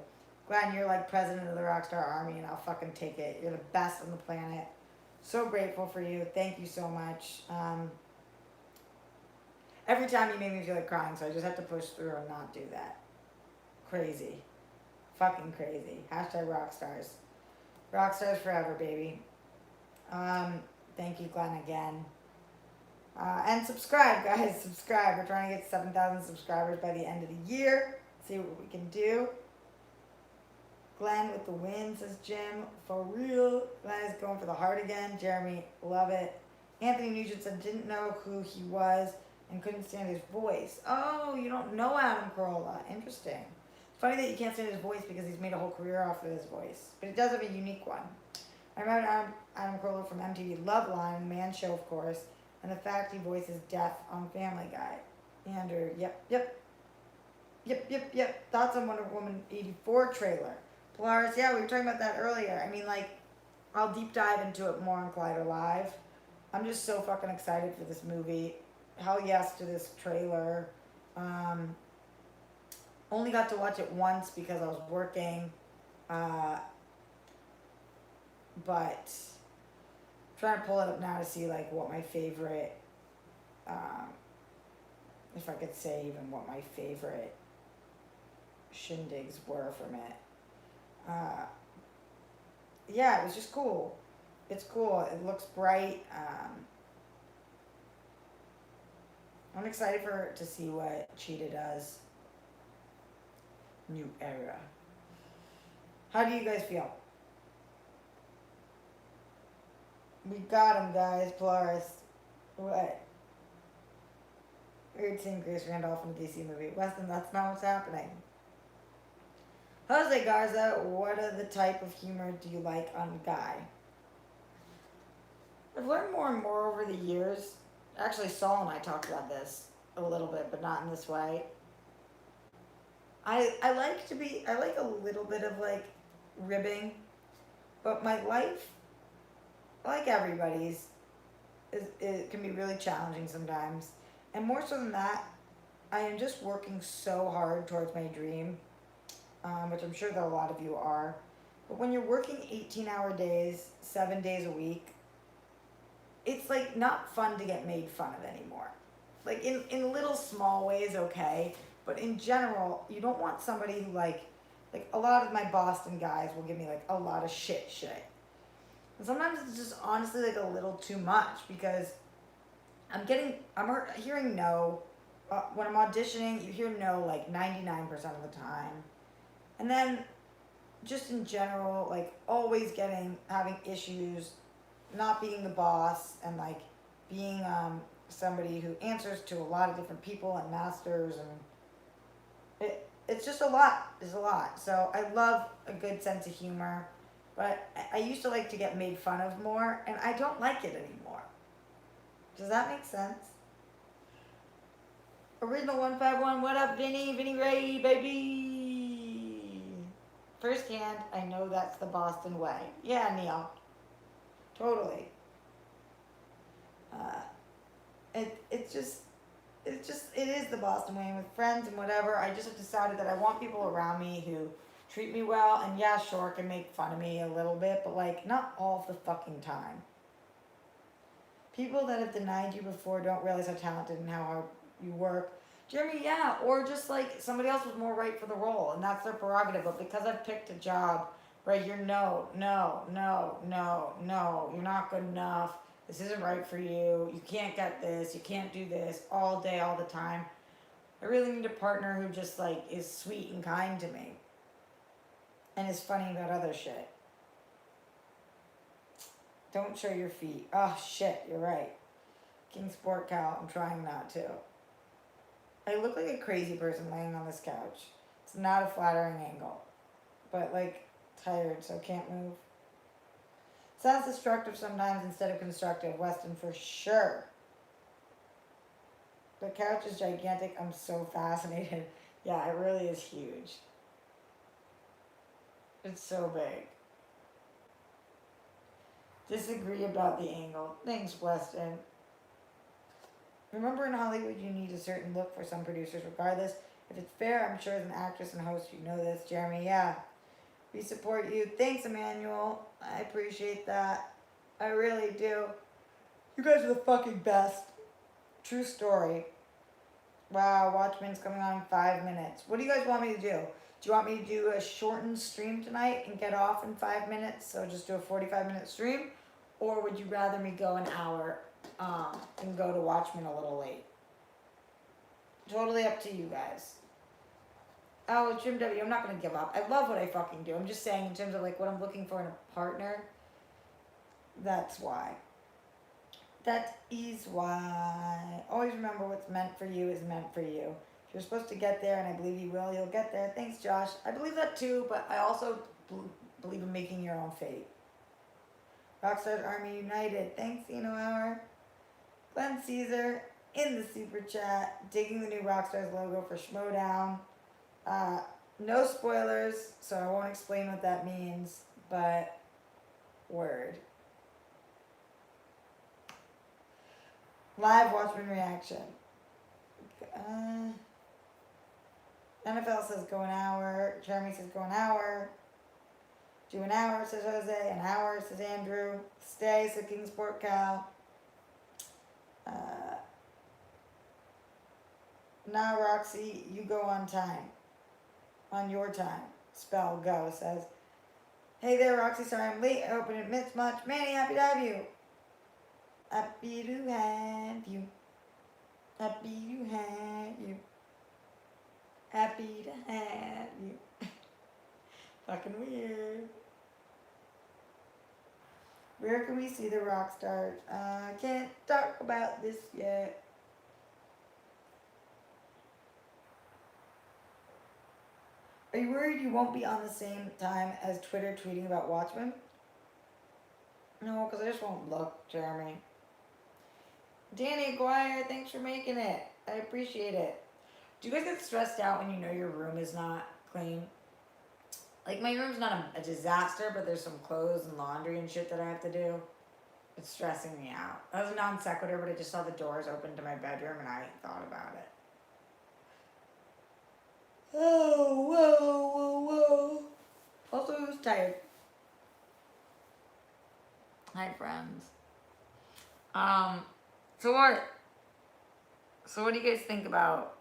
S1: Glenn, you're like president of the Rockstar Army, and I'll fucking take it. You're the best on the planet. So grateful for you. Thank you so much. Every time you make me feel like crying, so I just have to push through and not do that. Crazy. Fucking crazy. Hashtag Rockstars. Rockstars forever, baby. Thank you, Glenn, again. And subscribe, guys. Subscribe. We're trying to get 7,000 subscribers by the end of the year. See what we can do. Glenn with the win, says Jim. For real. Glenn is going for the heart again. Jeremy, love it. Anthony Nugent said, didn't know who he was and couldn't stand his voice. Oh, you don't know Adam Carolla. Interesting. It's funny that you can't stand his voice because he's made a whole career off of his voice. But he does have a unique one. I remember Adam Carolla from MTV Loveline, The Man Show, of course, and the fact he voices Death on Family Guy. Andrew, yep. That's a Wonder Woman 84 trailer. Polaris, yeah, we were talking about that earlier. I mean, like, I'll deep dive into it more on Collider Live. I'm just so fucking excited for this movie. Hell yes to this trailer. Only got to watch it once because I was working. But I'm trying to pull it up now to see like what my favorite, if I could say even what my favorite shindigs were from it. Yeah, it was just cool. It's cool. It looks bright. I'm excited to see what Cheetah does. New era. How do you guys feel? We got him, guys. Polaris. What? Weird seeing Grace Randolph in the DC movie. Weston, that's not what's happening. Jose Garza, what are the type of humor do you like on Guy? I've learned more and more over the years. Actually, Saul and I talked about this a little bit, but not in this way. I like a little bit of like ribbing, but my life, like everybody's, it can be really challenging sometimes. And more so than that, I am just working so hard towards my dream, which I'm sure that a lot of you are. But when you're working 18-hour days, 7 days a week, it's like not fun to get made fun of anymore. Like in little small ways, okay, but in general, you don't want somebody who like a lot of my Boston guys will give me like a lot of shit. And sometimes it's just honestly like a little too much because I'm hearing no. When I'm auditioning, you hear no like 99% of the time. And then just in general, like always having issues, not being the boss and like being somebody who answers to a lot of different people and masters, and it's just a lot. It's a lot. So I love a good sense of humor, but I used to like to get made fun of more, and I don't like it anymore. Does that make sense? Original 151, what up, Vinny? Vinny Ray, baby! Firsthand, I know that's the Boston way. Yeah, Neil. Totally. It is the Boston way. And with friends and whatever, I just have decided that I want people around me who treat me well, and yeah, sure, can make fun of me a little bit, but like, not all the fucking time. People that have denied you before don't realize how talented and how hard you work. Jeremy, yeah, or just like somebody else was more right for the role, and that's their prerogative, but because I've picked a job where you're no, you're not good enough, this isn't right for you, you can't get this, you can't do this, all day, all the time. I really need a partner who just like is sweet and kind to me, and is funny about other shit. Don't show your feet. Oh shit, you're right. King Sport Cow, I'm trying not to. I look like a crazy person laying on this couch. It's not a flattering angle, but like tired, so can't move. Sounds destructive sometimes instead of constructive. Weston for sure. The couch is gigantic. I'm so fascinated. Yeah, it really is huge. It's so big. Disagree about the angle. Thanks, Weston. Remember, in Hollywood, you need a certain look for some producers, regardless. If it's fair, I'm sure as an actress and host, you know this. Jeremy, yeah. We support you. Thanks, Emmanuel. I appreciate that. I really do. You guys are the fucking best. True story. Wow, Watchmen's coming on in 5 minutes. What do you guys want me to do? Do you want me to do a shortened stream tonight and get off in 5 minutes? So just do a 45-minute stream? Or would you rather me go an hour and go to Watchmen a little late? Totally up to you guys. Oh, Jim W, I'm not going to give up. I love what I fucking do. I'm just saying in terms of like what I'm looking for in a partner, that's why. That is why. Always remember what's meant for you is meant for you. If you're supposed to get there, and I believe you will, you'll get there. Thanks, Josh. I believe that too, but I also believe in making your own fate. Rockstars Army United. Thanks, Hour. Glenn Caesar in the super chat. Digging the new Rockstars logo for Schmoedown. No spoilers, so I won't explain what that means, but word. Live Watchmen reaction. NFL says go an hour. Jeremy says go an hour. Do an hour, says Jose. An hour, says Andrew. Stay, says King Sport Cal. Nah, Roxy, you go on time. On your time. Spell go, says. Hey there, Roxy. Sorry I'm late. I hope it didn't miss much. Manny, happy to have you. Happy to have you. Happy to have you. Happy to have you. Fucking weird. Where can we see the rock stars? Can't talk about this yet. Are you worried you won't be on the same time as Twitter tweeting about Watchmen? No, because I just won't look, Jeremy. Danny Aguirre, thanks for making it. I appreciate it. Do you guys get stressed out when you know your room is not clean? Like, my room's not a disaster, but there's some clothes and laundry and shit that I have to do. It's stressing me out. That was a non sequitur, but I just saw the doors open to my bedroom and I thought about it. Oh, whoa. Also, I was tired. Hi, friends. So what do you guys think about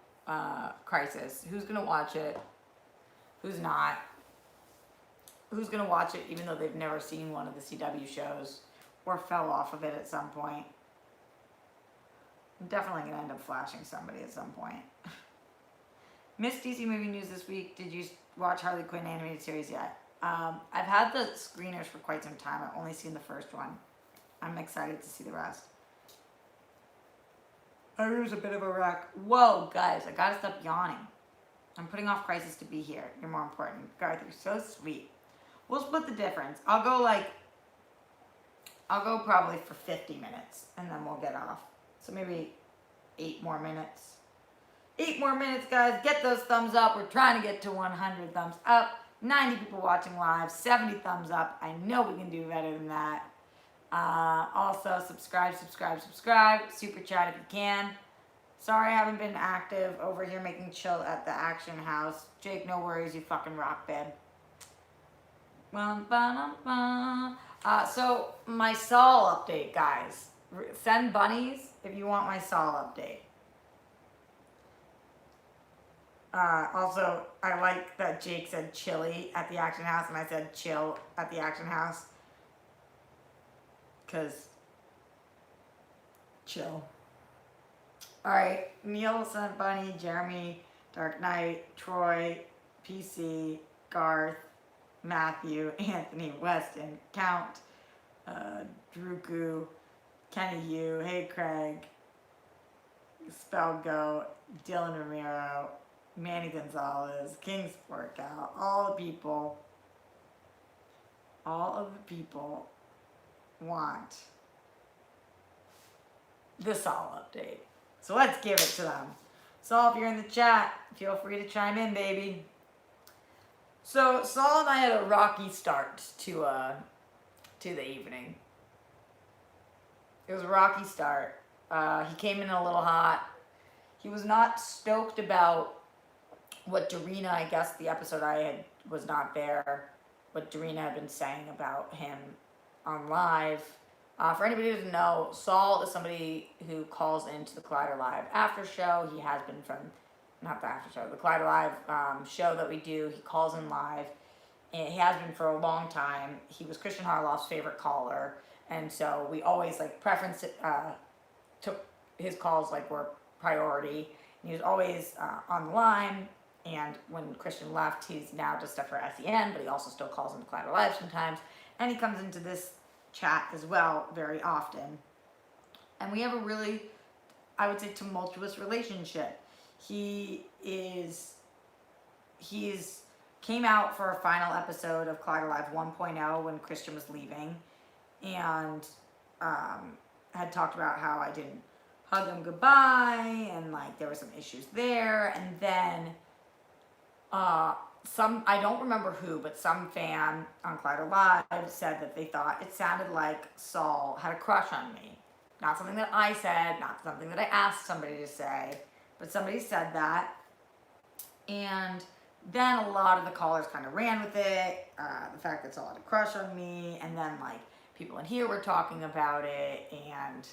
S1: Crisis? Who's gonna watch it? Who's not? Who's gonna watch it even though they've never seen one of the CW shows or fell off of it at some point? I'm definitely gonna end up flashing somebody at some point. Missed DC movie news this week. Did you watch Harley Quinn animated series yet? I've had the screeners for quite some time. I've only seen the first one. I'm excited to see the rest. My room's a bit of a wreck. Whoa, guys, I gotta stop yawning. I'm putting off Crisis to be here. You're more important. Garth, you're so sweet. We'll split the difference. I'll go probably for 50 minutes and then we'll get off. So maybe 8 more minutes. 8 more minutes, guys. Get those thumbs up. We're trying to get to 100 thumbs up. 90 people watching live. 70 thumbs up. I know we can do better than that. Also, subscribe. Super chat if you can. Sorry I haven't been active over here making chill at the Action House. Jake, no worries. You fucking rock, babe. So, my Saul update, guys. Send bunnies if you want my Saul update. Also, I like that Jake said chili at the Action House and I said chill at the Action House. Because chill. Alright, Neil sent Bunny, Jeremy, Dark Knight, Troy, PC, Garth, Matthew, Anthony, Weston, Count, Druku, Kenny Yu, Hey Craig, Spellgo, Dylan Ramiro, Manny Gonzalez, King Sport Gal, all of the people want the Saul update. So let's give it to them. Saul, if you're in the chat, feel free to chime in, baby. So Saul and I had a rocky start to the evening. It was a rocky start. He came in a little hot. He was not stoked about what Darina, I guess the episode was not there, what Darina had been saying about him on live. For anybody who doesn't know, Saul is somebody who calls into the Collider Live after show. He has been from, not the after show, the Collider Live show that we do. He calls in live, and he has been for a long time. He was Christian Harloff's favorite caller, and so we always took his calls were priority. And he was always on the line. And when Christian left, he's now just stuff for SEN, but he also still calls into Collider Live sometimes. And he comes into this chat as well very often. And we have a really, I would say, tumultuous relationship. He's came out for a final episode of Clyde Alive 1.0 when Christian was leaving, and had talked about how I didn't hug him goodbye, and like there were some issues there. And then I don't remember who, but some fan on Clyde Alive said that they thought it sounded like Saul had a crush on me. Not something that I said, not something that I asked somebody to say, but somebody said that. And then a lot of the callers kind of ran with it, the fact that Saul had a crush on me, and then like people in here were talking about it, and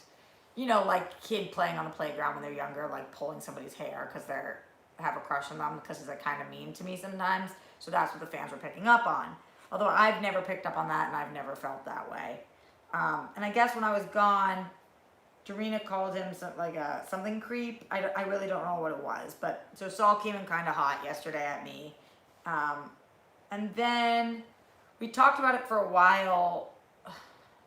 S1: you know, like kid playing on the playground when they're younger, like pulling somebody's hair because they're have a crush on them because they're kind of mean to me sometimes. So that's what the fans were picking up on. Although I've never picked up on that, and I've never felt that way. And I guess when I was gone, Dorina called him something creep. I really don't know what it was. But so Saul came in kind of hot yesterday at me. And then we talked about it for a while.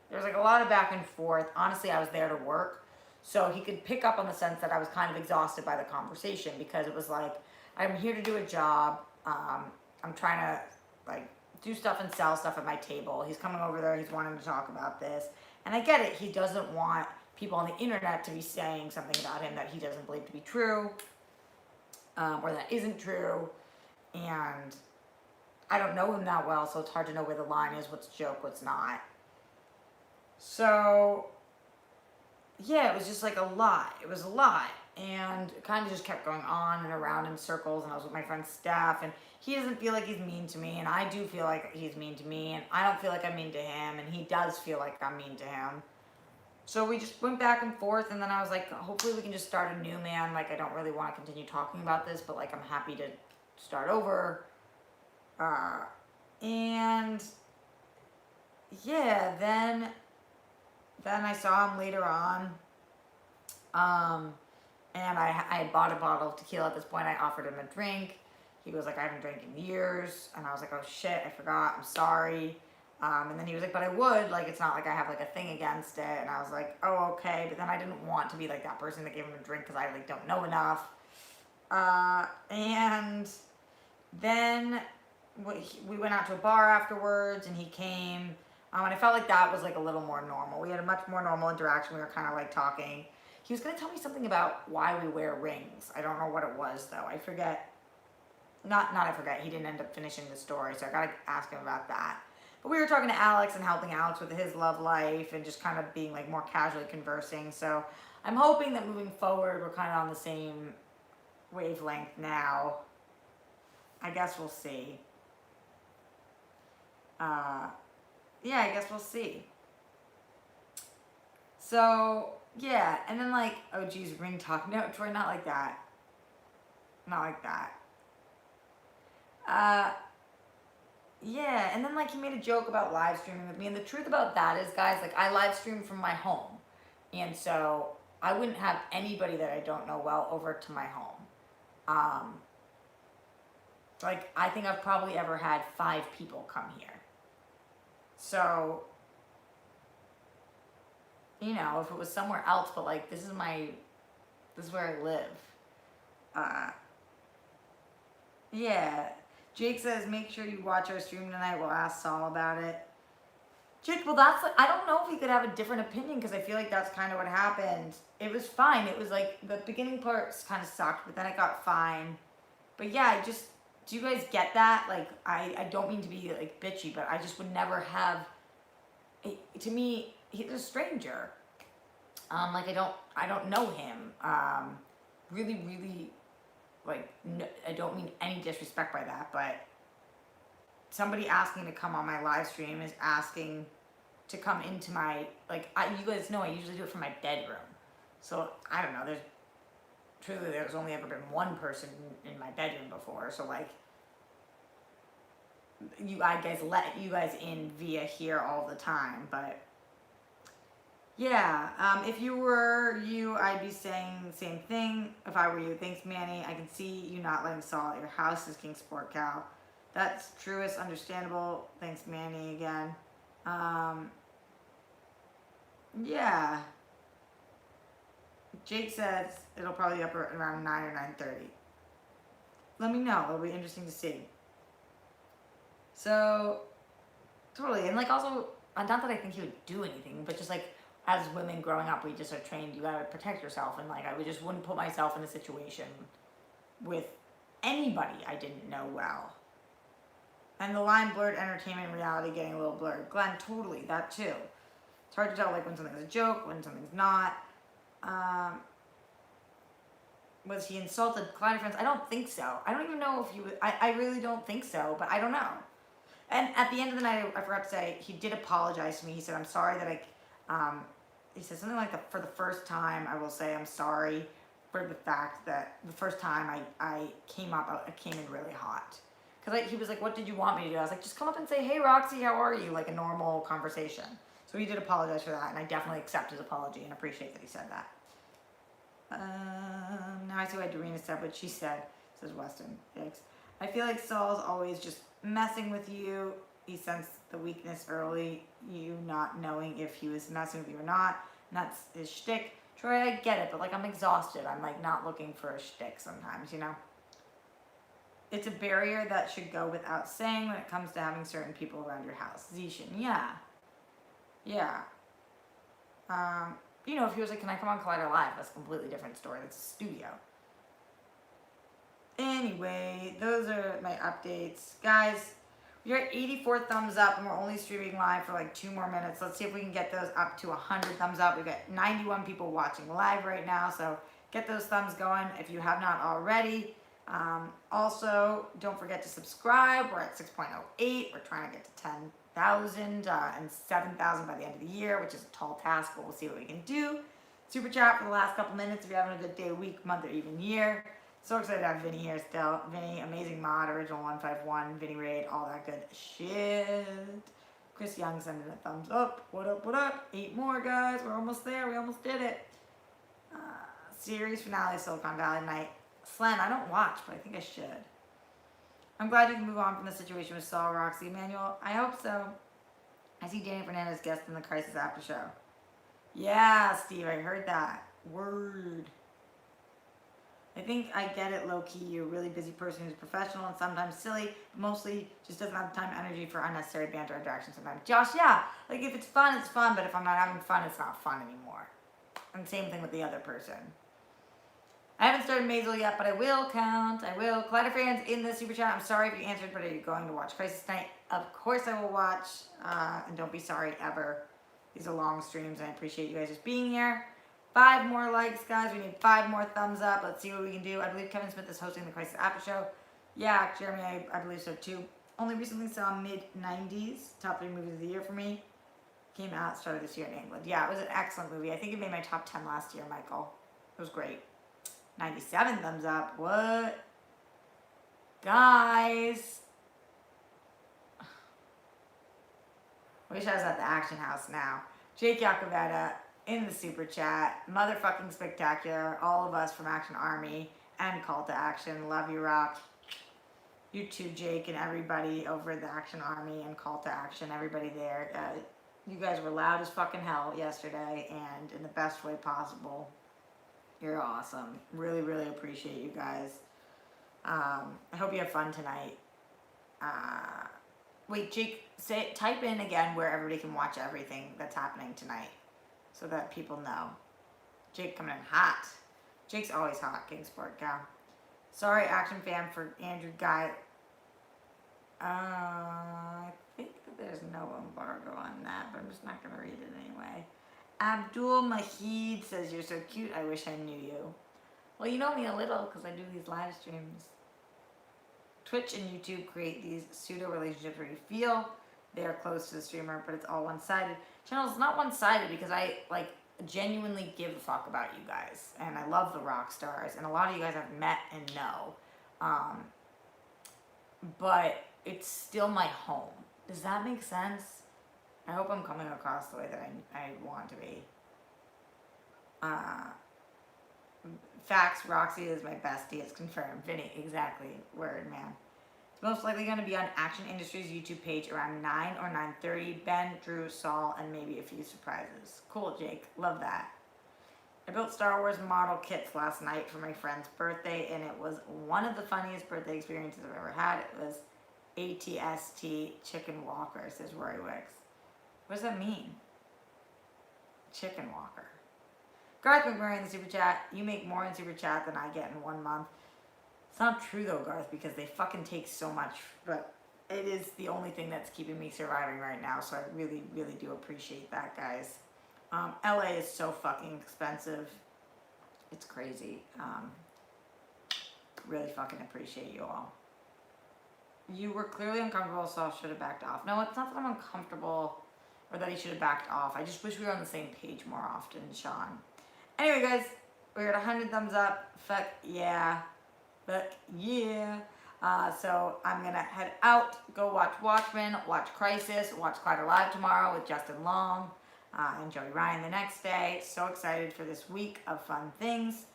S1: There's like a lot of back and forth. Honestly, I was there to work. So he could pick up on the sense that I was kind of exhausted by the conversation, because it was like, I'm here to do a job. I'm trying to like do stuff and sell stuff at my table. He's coming over there. He's wanting to talk about this. And I get it. He doesn't want people on the internet to be saying something about him that he doesn't believe to be true, or that isn't true. And I don't know him that well, so it's hard to know where the line is, what's a joke, what's not. So yeah, it was just like a lot. It was a lot. And it kind of just kept going on and around in circles. And I was with my friend's staff, and he doesn't feel like he's mean to me. And I do feel like he's mean to me. And I don't feel like I'm mean to him. And he does feel like I'm mean to him. So we just went back and forth. And then I was like, hopefully we can just start a new man. Like, I don't really want to continue talking about this, but like, I'm happy to start over. And yeah, then I saw him later on, and I had bought a bottle of tequila at this point. I offered him a drink. He was like, I haven't drank in years. And I was like, oh shit, I forgot, I'm sorry. And then he was like, but I would, like, it's not like I have like a thing against it. And I was like, oh, okay. But then I didn't want to be like that person that gave him a drink, because I like don't know enough. And then we went out to a bar afterwards, and he came. And I felt like that was like a little more normal. We had a much more normal interaction. We were kind of like talking. He was going to tell me something about why we wear rings. I don't know what it was though. I forget. Not I forget. He didn't end up finishing the story, so I got to ask him about that. But we were talking to Alex and helping Alex with his love life and just kind of being like more casually conversing. So I'm hoping that moving forward, we're kind of on the same wavelength now. I guess we'll see. Yeah, I guess we'll see. So, yeah, and then like, oh geez, ring talk. No, Troy, not like that. Not like that. Yeah, and then like he made a joke about live streaming with me, and the truth about that is, guys, like I live stream from my home. And so I wouldn't have anybody that I don't know well over to my home. Like I think I've probably ever had 5 people come here. So, you know, if it was somewhere else, but like, this is where I live. Yeah. Jake says, make sure you watch our stream tonight. We'll ask Saul about it. Jake, well, that's like, I don't know if he could have a different opinion, because I feel like that's kind of what happened. It was fine. It was like, the beginning parts kind of sucked, but then it got fine. But yeah, do you guys get that? Like, I don't mean to be like bitchy, but I just would never have, to me, he's a stranger. Like I don't know him. Really, like, no, I don't mean any disrespect by that, but somebody asking to come on my live stream is asking to come into my, like, you guys know I usually do it from my bedroom. So I don't know, there's only ever been one person in my bedroom before, so like, I guys let you guys in via here all the time. But yeah, if you were you, I'd be saying the same thing if I were you. Thanks, Manny. I can see you not letting Saul at your house is King Sport Cow. That's truest, understandable. Thanks, Manny, again. Yeah. Jake says it'll probably be up around 9 or 9:30. Let me know. It'll be interesting to see. So, totally. And like also, not that I think he would do anything, but just like as women growing up, we just are trained, you gotta protect yourself. And like, I just wouldn't put myself in a situation with anybody I didn't know well. And the line blurred, entertainment and reality getting a little blurred. Glenn, totally, that too. It's hard to tell like when something's a joke, when something's not. Was he insulted Collider friends? I don't think so. I don't even know if he was, I really don't think so, but I don't know. And at the end of the night, I forgot to say, he did apologize to me. He said, I'm sorry that he said something like, for the first time, I will say I'm sorry for the fact that the first time I came in really hot. Because he was like, what did you want me to do? I was like, just come up and say, hey, Roxy, how are you? Like a normal conversation. So he did apologize for that, and I definitely accept his apology and appreciate that he said that. Now I see why Doreen said what she said, says Weston. Thanks. I feel like Saul's always just messing with you. He sensed the weakness early, you not knowing if he was messing with you or not. And that's his shtick. Troy, I get it, but like I'm exhausted. I'm like not looking for a shtick sometimes, you know? It's a barrier that should go without saying when it comes to having certain people around your house. Zishan, yeah. Yeah. You know, if he was like, can I come on Collider Live? That's a completely different story. That's a studio. Anyway, those are my updates. Guys, we are at 84 thumbs up and we're only streaming live for like 2 more minutes. Let's see if we can get those up to 100 thumbs up. We've got 91 people watching live right now, so get those thumbs going if you have not already. Also, don't forget to subscribe. We're at 6.08. We're trying to get to 10,000 and 7,000 by the end of the year, which is a tall task, but we'll see what we can do. Super chat for the last couple minutes if you're having a good day, week, month, or even year. So excited to have Vinny here still. Vinny, amazing mod, original 151, Vinny Raid, all that good shit. Chris Young sending a thumbs up. What up, what up? 8 more, guys. We're almost there. We almost did it. Series finale, Silicon Valley Night. Slen, I don't watch, but I think I should. I'm glad you can move on from the situation with Saul, Roxy, Emmanuel. I hope so. I see Danny Fernandez guest in the Crisis After Show. Yeah, Steve, I heard that. Word. I think I get it, low-key. You're a really busy person who's professional and sometimes silly, but mostly just doesn't have time and energy for unnecessary banter or distraction sometimes. Josh, yeah. Like, if it's fun, it's fun, but if I'm not having fun, it's not fun anymore. And same thing with the other person. I haven't started Maisel yet, but I will count. I will. Collider fans in the super chat, I'm sorry if you answered, but are you going to watch Crisis Night? Of course I will watch, and don't be sorry ever. These are long streams, and I appreciate you guys just being here. 5 more likes, guys. We need 5 more thumbs up. Let's see what we can do. I believe Kevin Smith is hosting the Crisis After Show. Yeah, Jeremy, I believe so too. Only recently saw mid-90s, top 3 movies of the year for me. Came out, started this year in England. Yeah, it was an excellent movie. I think it made my top 10 last year, Michael. It was great. 97 thumbs up. What? Guys. I wish I was at the Action House now. Jake Yacovetta in the super chat. Motherfucking spectacular. All of us from Action Army and Call to Action. Love you, Rock. You too, Jake, and everybody over at the Action Army and Call to Action. Everybody there. You guys were loud as fucking hell yesterday and in the best way possible. You're awesome. Really, really appreciate you guys. I hope you have fun tonight. Wait, Jake, type in again where everybody can watch everything that's happening tonight so that people know. Jake coming in hot. Jake's always hot, Kingsport gal. Sorry, Action Fan, for Andrew Guy. I think that there's no embargo on that, but I'm just not going to read it anyway. Abdul Mahid says, you're so cute, I wish I knew you. Well, you know me a little because I do these live streams. Twitch and YouTube create these pseudo relationships where you feel they're close to the streamer, but it's all one-sided. Channel's not one-sided because I like genuinely give a fuck about you guys, and I love the rock stars, and a lot of you guys I've met and know. But it's still my home. Does that make sense? I hope I'm coming across the way that I want to be. Facts, Roxy is my bestie. It's confirmed. Vinny, exactly. Word, man. It's most likely going to be on Action Industries' YouTube page around 9 or 9:30. Ben, Drew, Saul, and maybe a few surprises. Cool, Jake. Love that. I built Star Wars model kits last night for my friend's birthday, and it was one of the funniest birthday experiences I've ever had. It was ATST Chicken Walker, says Rory Wicks. What does that mean? Chicken Walker. Garth McMurray in the Super Chat. You make more in Super Chat than I get in 1 month. It's not true though, Garth, because they fucking take so much, but it is the only thing that's keeping me surviving right now, so I really, really do appreciate that, guys. LA is so fucking expensive. It's crazy. Really fucking appreciate you all. You were clearly uncomfortable, so I should have backed off. No, it's not that I'm uncomfortable or that he should have backed off. I just wish we were on the same page more often, Sean. Anyway, guys, we're at 100 thumbs up. Fuck yeah. Fuck yeah. So I'm going to head out, go watch Watchmen, watch Crisis, watch Collider Live tomorrow with Justin Long and Joey Ryan the next day. So excited for this week of fun things.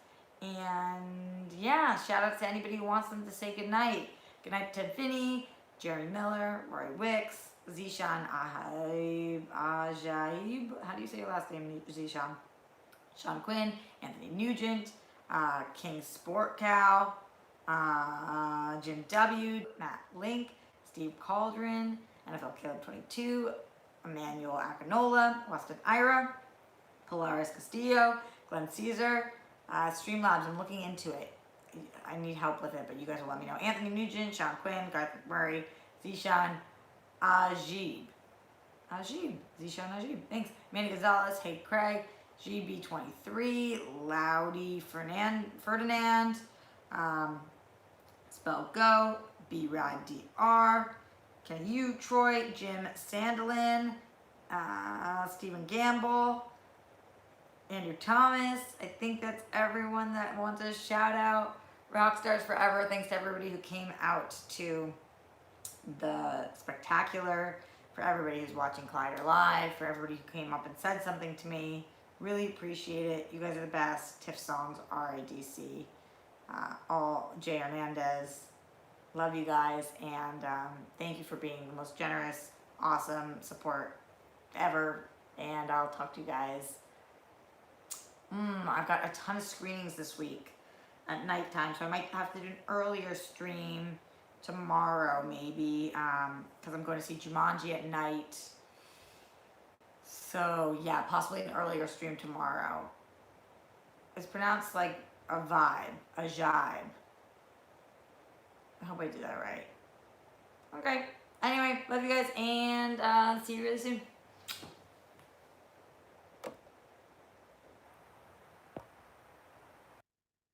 S1: And yeah, shout out to anybody who wants them to say goodnight. Good night to Vinny, Jerry Miller, Rory Wicks, Zishan Ajaib. How do you say your last name, Zishan? Sean Quinn, Anthony Nugent, King Sport Cow, Jim W, Matt Link, Steve Cauldron, NFL Caleb 22, Emmanuel Akinola, Weston Ira, Polaris Castillo, Glenn Caesar, Streamlabs. I'm looking into it. I need help with it, but you guys will let me know. Anthony Nugent, Sean Quinn, Garth McMurray, Zishan Ajib. Zishan Ajib. Thanks. Manny Gonzalez, Hey Craig, GB23, Loudy Ferdinand, Spell Go, B Ride DR, Kenny U, Troy, Jim Sandalin, Stephen Gamble, Andrew Thomas. I think that's everyone that wants a shout out. Rockstars Forever. Thanks to everybody who came out to the Spectacular, for everybody who's watching Collider Live, for everybody who came up and said something to me. Really appreciate it. You guys are the best. Tiff Songs, RADC, all Jay Hernandez. Love you guys, and thank you for being the most generous, awesome support ever. And I'll talk to you guys. I've got a ton of screenings this week at nighttime, so I might have to do an earlier stream tomorrow, maybe, because I'm going to see Jumanji at night. So yeah, possibly an earlier stream tomorrow. It's pronounced like a vibe, a jibe. I hope I did that right. Okay. Anyway, love you guys, and see you really soon.